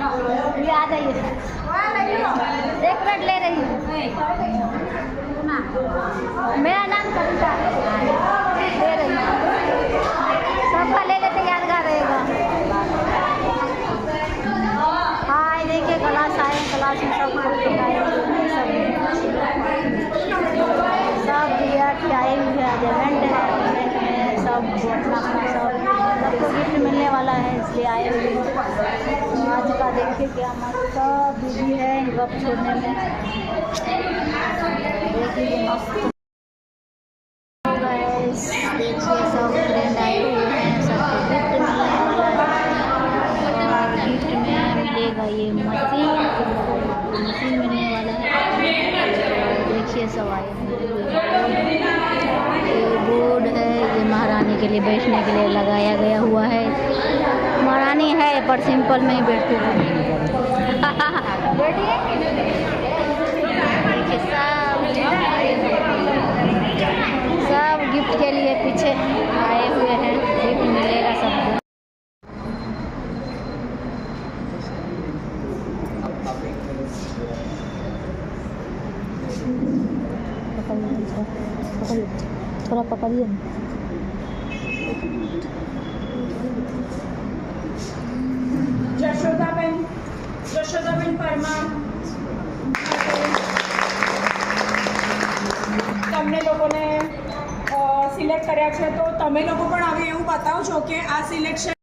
ये आ जाइए, 1 मिनट ले रही हूँ। मेरा नाम कविता ले रही हूँ, सबका ले लेते यादगार रहेगा। हाँ देखिए क्लास आए, क्लास में सब सब विद्यार्थी आए हुए हैं, इवेंट है, इवेंट में सब सबको गिफ्ट मिलने वाला है इसलिए आए हुए हैं। आज का देखिए क्या मस्त बिजी है गप छोड़ने में, देखिए मस्त। देखिए सब फ्रेंड आए हुए हैं, सबको गिफ्ट मिलने वाला है और गिफ्ट में मिलेगा ये मशीन मिलने वाला है। देखिए सब आए हुए हैं, ये बोर्ड है, ये महारानी के लिए बैठने के लिए लगाया गया हुआ है। महारानी है पर सिंपल में ही बैठती है। बैठिए, देखिए सब गिफ्ट के लिए पीछे आए हुए हैं, गिफ्ट मिलेगा सबको। थोड़ा पकड़िए ना। જશોદાબેન પરમાર, તમને લોકોને સિલેક્ટ કર્યા છે, તો તમે લોકો પણ હવે એવું બતાવજો કે આ સિલેક્શન